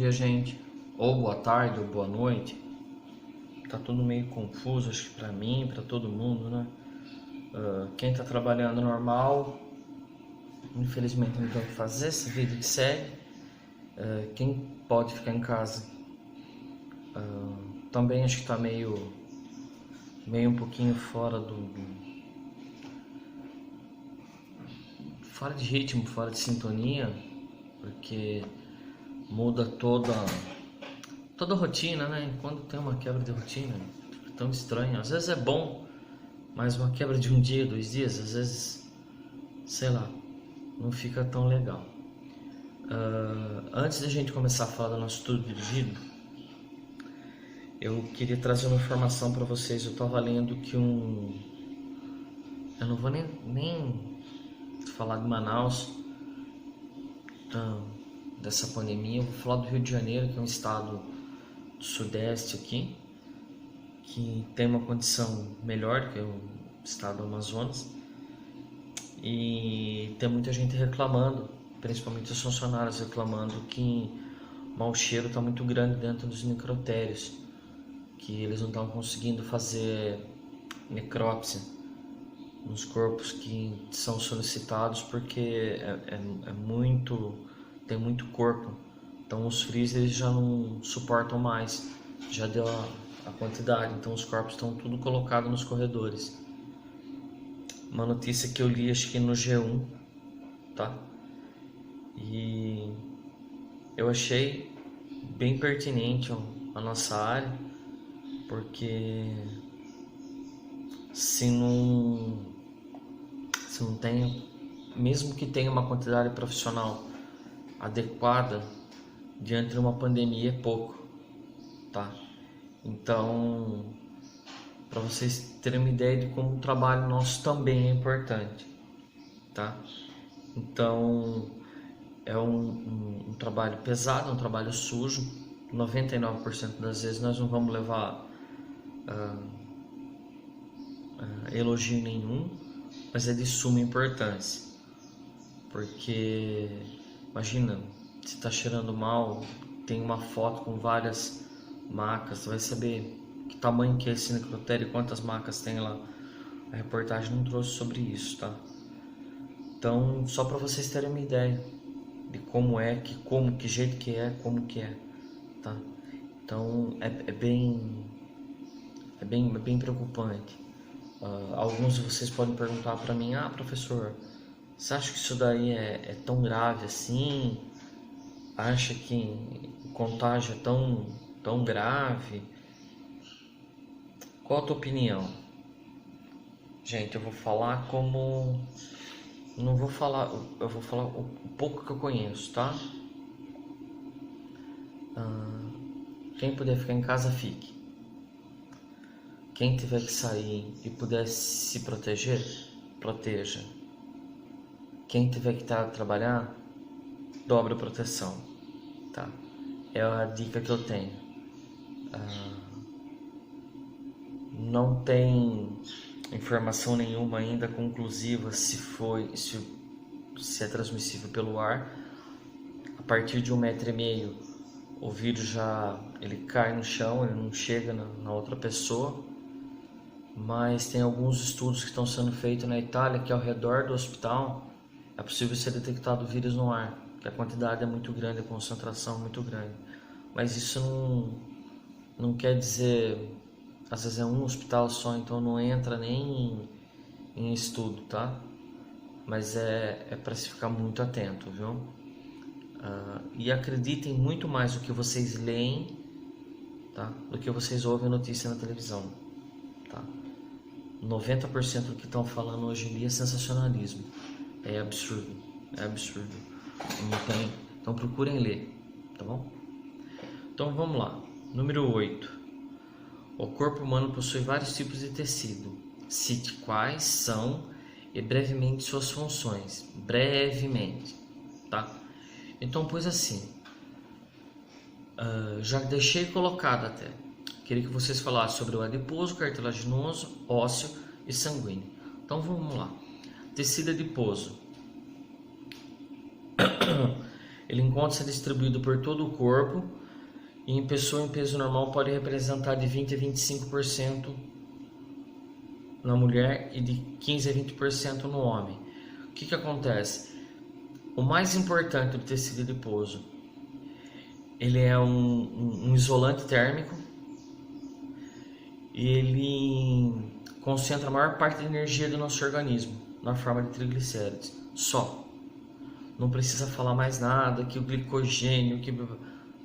dia, gente, ou boa tarde, ou boa noite. Tá tudo meio confuso, acho que pra mim, pra todo mundo, né? Quem tá trabalhando normal, infelizmente não tem o que fazer, essa vida que segue. Quem pode ficar em casa, também acho que tá meio um pouquinho fora de ritmo, fora de sintonia, porque muda toda a rotina, né? Quando tem uma quebra de rotina, fica tão estranho. Às vezes é bom, mas uma quebra de um dia, 2 dias, às vezes, sei lá, não fica tão legal. Antes da gente começar a falar do nosso estudo dirigido, eu queria trazer uma informação para vocês. Eu estava lendo que eu não vou nem falar de Manaus, dessa pandemia. Eu vou falar do Rio de Janeiro, que é um estado do sudeste aqui, que tem uma condição melhor que o estado do Amazonas, e tem muita gente reclamando, principalmente os funcionários reclamando que o mau cheiro está muito grande dentro dos necrotérios, que eles não estão conseguindo fazer necrópsia nos corpos que são solicitados, porque tem muito corpo. Então os freezers já não suportam mais, já deu a quantidade, então os corpos estão tudo colocado nos corredores. Uma notícia que eu li, acho que no G1, tá? E eu achei bem pertinente a nossa área, porque se não tem, mesmo que tenha uma quantidade profissional adequada diante de uma pandemia, é pouco, tá? Então, para vocês terem uma ideia de como o trabalho nosso também é importante, tá? Então, é um trabalho pesado, um trabalho sujo. 99% das vezes nós não vamos levar elogio nenhum, mas é de suma importância, porque imagina, se está cheirando mal, tem uma foto com várias macas, você vai saber que tamanho que é esse necrotério, quantas macas tem lá. A reportagem não trouxe sobre isso, tá? Então, só para vocês terem uma ideia de como é, que jeito que é, como que é, tá? Então, é bem preocupante. Alguns de vocês podem perguntar para mim: professor, você acha que isso daí é tão grave assim? Acha que o contágio é tão grave? Qual a tua opinião? Gente, eu vou falar não vou falar, eu vou falar o pouco que eu conheço, tá? Quem puder ficar em casa, fique. Quem tiver que sair e puder se proteger, proteja. Quem tiver que trabalhar, dobre a proteção, tá? É a dica que eu tenho. Não tem informação nenhuma ainda conclusiva se é transmissível pelo ar. A partir de 1,5 m, o vírus ele cai no chão, ele não chega na outra pessoa. Mas tem alguns estudos que estão sendo feitos na Itália, que ao redor do hospital é possível ser detectado o vírus no ar, que a quantidade é muito grande, a concentração é muito grande. Mas isso não quer dizer, às vezes é um hospital só, então não entra nem em estudo, tá? Mas é para se ficar muito atento, viu? E acreditem muito mais no que vocês leem, tá? Do que vocês ouvem notícia na televisão, tá? 90% do que estão falando hoje em dia é sensacionalismo. É absurdo. Então procurem ler, tá bom? Então vamos lá. Número 8. O corpo humano possui vários tipos de tecido. Cite quais são e brevemente suas funções. Brevemente, tá? Então, pois assim, já deixei colocado até. Queria que vocês falassem sobre o adiposo, cartilaginoso, ósseo e sanguíneo. Então vamos lá. Tecido adiposo. Ele encontra-se distribuído por todo o corpo e em pessoa em peso normal pode representar de 20 a 25% na mulher e de 15 a 20% no homem. O que acontece? O mais importante do tecido adiposo, ele é um isolante térmico e ele concentra a maior parte da energia do nosso organismo na forma de triglicérides. Só. Não precisa falar mais nada, que o glicogênio, que...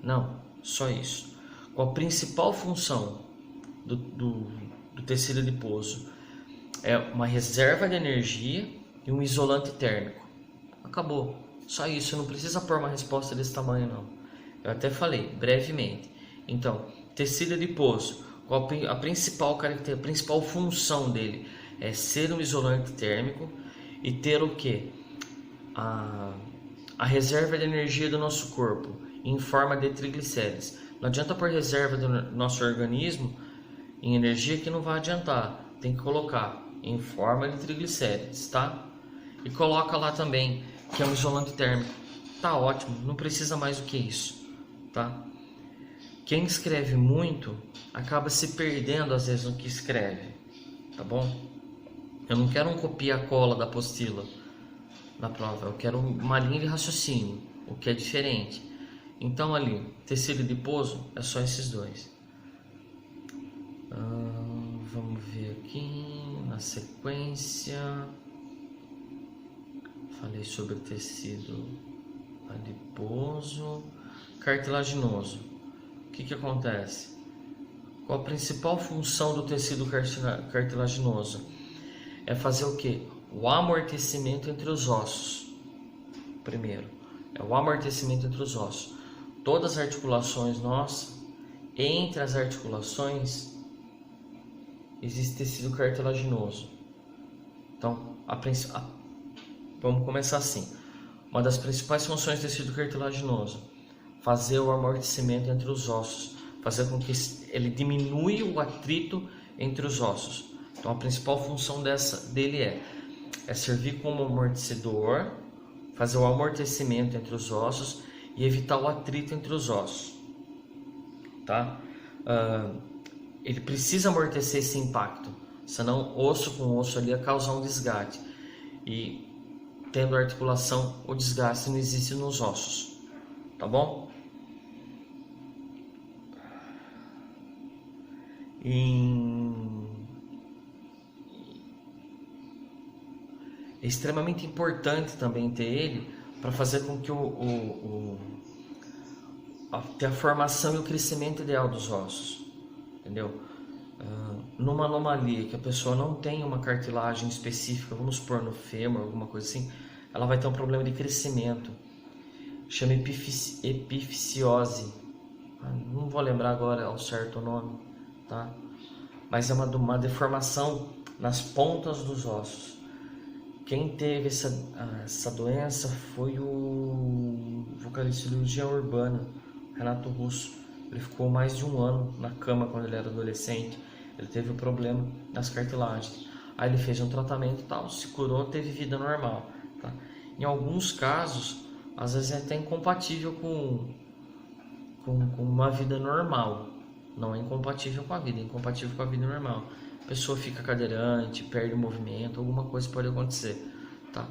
Não, só isso. Qual a principal função do tecido adiposo? É uma reserva de energia e um isolante térmico. Acabou. Só isso, não precisa pôr uma resposta desse tamanho não. Eu até falei, brevemente. Então, tecido adiposo, qual a principal característica, a principal função dele é ser um isolante térmico e ter o que? A reserva de energia do nosso corpo em forma de triglicérides. Não adianta pôr reserva do nosso organismo em energia que não vai adiantar. Tem que colocar em forma de triglicérides, tá? E coloca lá também que é um isolante térmico. Tá ótimo, não precisa mais do que isso, tá? Quem escreve muito acaba se perdendo às vezes no que escreve, tá bom? Eu não quero um copia-cola da apostila na prova, eu quero uma linha de raciocínio, o que é diferente. Então ali, tecido adiposo é só esses dois. Vamos ver aqui na sequência. Falei sobre tecido adiposo, cartilaginoso. O que acontece? Qual a principal função do tecido cartilaginoso? É fazer o que? O amortecimento entre os ossos. Primeiro, é o amortecimento entre os ossos. Todas as articulações nossas, entre as articulações, existe tecido cartilaginoso. Então, vamos começar assim. Uma das principais funções do tecido cartilaginoso, fazer o amortecimento entre os ossos, fazer com que ele diminua o atrito entre os ossos. Então, a principal função dele é servir como amortecedor, fazer o amortecimento entre os ossos e evitar o atrito entre os ossos, tá? Ele precisa amortecer esse impacto, senão osso com osso ali ia causar um desgaste. E tendo articulação, o desgaste não existe nos ossos, tá bom? É extremamente importante também ter ele para fazer com que ter a formação e o crescimento ideal dos ossos, entendeu? Numa anomalia que a pessoa não tem uma cartilagem específica, vamos supor no fêmur, alguma coisa assim, ela vai ter um problema de crescimento, chama epifisiose. Não vou lembrar agora ao certo o nome, tá? Mas é uma deformação nas pontas dos ossos. Quem teve essa doença foi o vocalista de Legião Urbana, Renato Russo. Ele ficou mais de um ano na cama quando ele era adolescente. Ele teve um problema nas cartilagens. Aí ele fez um tratamento e tal, se curou, teve vida normal, tá? Em alguns casos, às vezes é até incompatível com uma vida normal. Não é incompatível com a vida, é incompatível com a vida normal. A pessoa fica cadeirante, perde o movimento, alguma coisa pode acontecer, tá?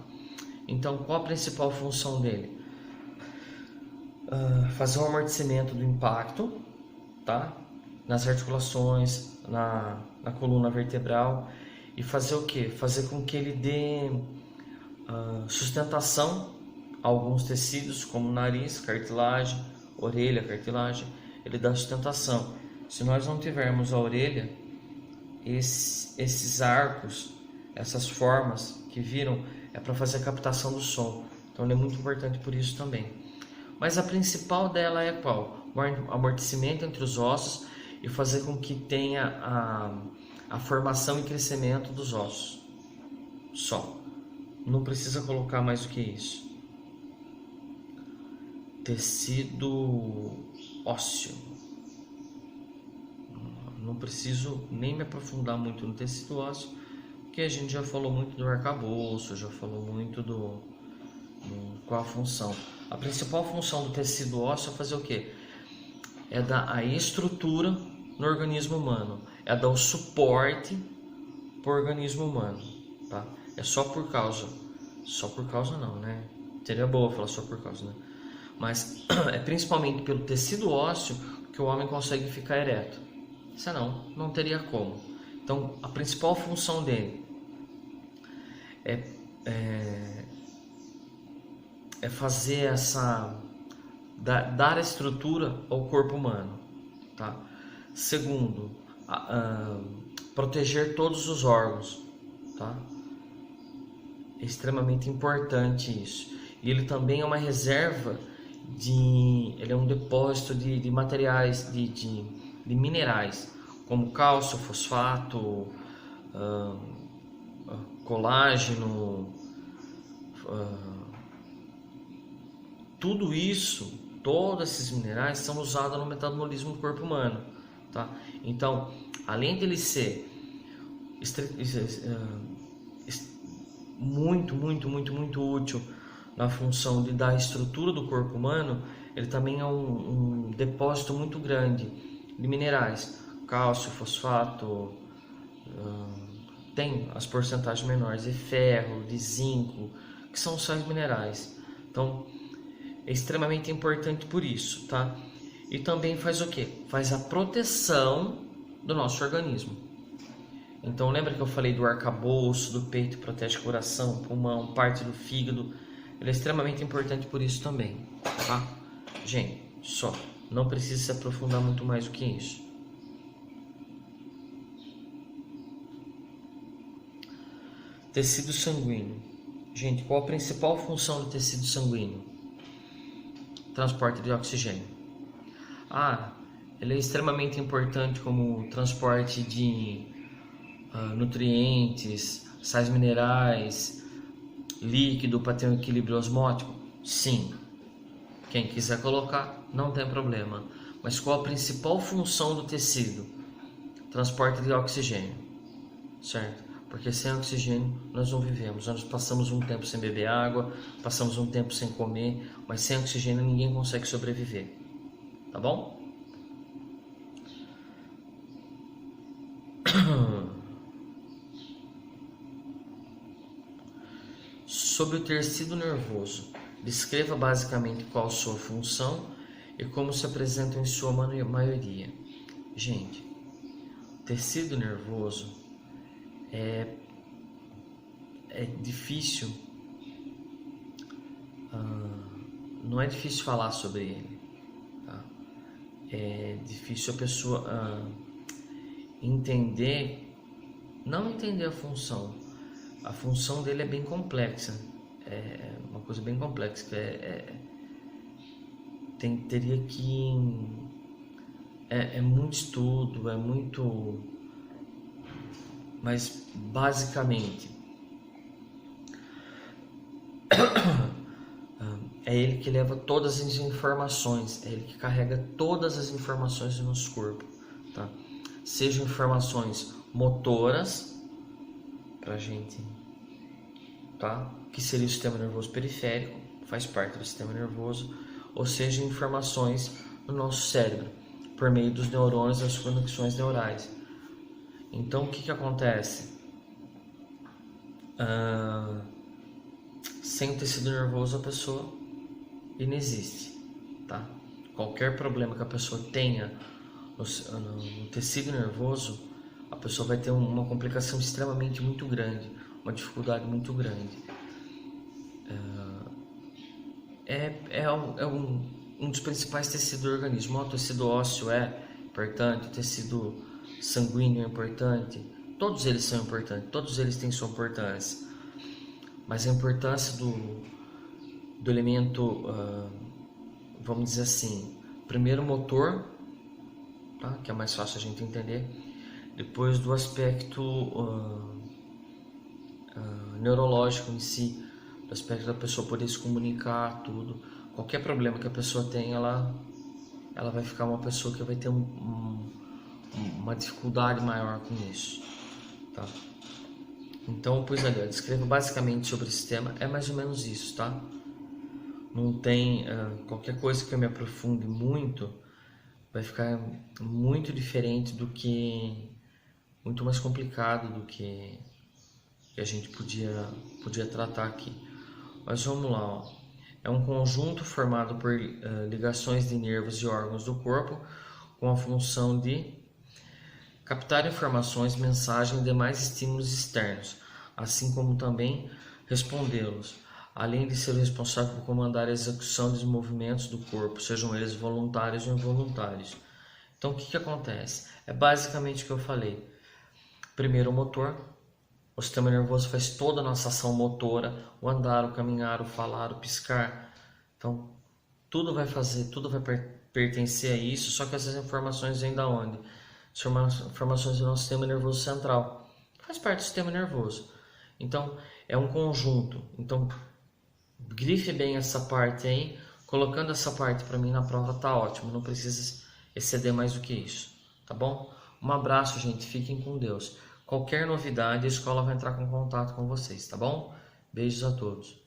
Então, qual a principal função dele? Fazer o amortecimento do impacto, tá? Nas articulações, na coluna vertebral, e fazer o que? Fazer com que ele dê sustentação a alguns tecidos, como nariz, cartilagem, orelha, cartilagem. Ele dá sustentação. Se nós não tivermos a orelha, esses arcos, essas formas que viram, é para fazer a captação do som. Então ele é muito importante por isso também. Mas a principal dela é qual? O amortecimento entre os ossos e fazer com que tenha a formação e crescimento dos ossos. Só. Não precisa colocar mais do que isso. Tecido ósseo. Não preciso nem me aprofundar muito no tecido ósseo, porque a gente já falou muito do arcabouço, já falou muito qual a função. A principal função do tecido ósseo é fazer o quê? É dar a estrutura no organismo humano, é dar o suporte para o organismo humano, tá? É só por causa não, né? Seria boa falar só por causa, né? Mas é principalmente pelo tecido ósseo que o homem consegue ficar ereto. Senão, não teria como. Então, a principal função dele é fazer dar a estrutura ao corpo humano, tá? Segundo, proteger todos os órgãos, tá? É extremamente importante isso. E ele também é uma reserva ele é um depósito de materiais, de minerais, como cálcio, fosfato, colágeno, tudo isso, todos esses minerais são usados no metabolismo do corpo humano, tá? Então, além dele ser muito útil na função de dar a estrutura do corpo humano, ele também é um depósito muito grande de minerais, cálcio, fosfato, tem as porcentagens menores de ferro, de zinco, que são sais minerais. Então, é extremamente importante por isso, tá? E também faz o quê? Faz a proteção do nosso organismo. Então, lembra que eu falei do arcabouço, do peito, protege o coração, pulmão, parte do fígado? Ele é extremamente importante por isso também, tá? Gente, só, não precisa se aprofundar muito mais do que isso. Tecido sanguíneo. Gente, qual a principal função do tecido sanguíneo? Transporte de oxigênio. Ele é extremamente importante como transporte de nutrientes, sais minerais, líquido para ter um equilíbrio osmótico? Sim. Quem quiser colocar, não tem problema. Mas qual a principal função do tecido? Transporte de oxigênio, certo? Porque sem oxigênio nós não vivemos. Nós passamos um tempo sem beber água, passamos um tempo sem comer, mas sem oxigênio ninguém consegue sobreviver. Tá bom? Sobre o tecido nervoso, descreva basicamente qual sua função e como se apresenta em sua maioria. Gente, o tecido nervoso é difícil, não é difícil falar sobre ele, tá? É difícil a pessoa entender, não entender a função dele é bem complexa, é uma coisa bem complexa, teria que é muito estudo, mas basicamente é ele que leva todas as informações, é ele que carrega todas as informações do nosso corpo, tá? Sejam informações motoras pra gente, tá? Que seria o sistema nervoso periférico, faz parte do sistema nervoso, ou seja, informações no nosso cérebro, por meio dos neurônios, das conexões neurais. Então, o que acontece? Sem o tecido nervoso, a pessoa inexiste, tá? Qualquer problema que a pessoa tenha no tecido nervoso, a pessoa vai ter uma complicação extremamente muito grande, uma dificuldade muito grande. Um dos principais tecidos do organismo. O tecido ósseo é importante, o tecido sanguíneo é importante, todos eles são importantes, todos eles têm sua importância, mas a importância do elemento, vamos dizer assim, primeiro motor, tá? Que é mais fácil a gente entender, depois do aspecto neurológico em si, do aspecto da pessoa poder se comunicar, tudo. Qualquer problema que a pessoa tenha, ela vai ficar uma pessoa que vai ter uma dificuldade maior com isso, tá? Então, pois ali, eu descrevo basicamente sobre o sistema, é mais ou menos isso, tá? não tem qualquer coisa que eu me aprofunde muito, vai ficar muito diferente do que, muito mais complicado do que a gente podia tratar aqui. Mas vamos lá, ó. É um conjunto formado por ligações de nervos e órgãos do corpo com a função de captar informações, mensagens e demais estímulos externos, assim como também respondê-los, além de ser responsável por comandar a execução dos movimentos do corpo, sejam eles voluntários ou involuntários. Então, o que acontece? É basicamente o que eu falei. Primeiro, o motor. O sistema nervoso faz toda a nossa ação motora, o andar, o caminhar, o falar, o piscar. Então, tudo vai pertencer a isso, só que essas informações vêm da onde? Informações do nosso sistema nervoso central, que faz parte do sistema nervoso. Então, é um conjunto. Então, grife bem essa parte aí. Colocando essa parte para mim na prova tá ótimo, não precisa exceder mais do que isso, tá bom? Um abraço, gente, fiquem com Deus. Qualquer novidade, a escola vai entrar em contato com vocês, tá bom? Beijos a todos.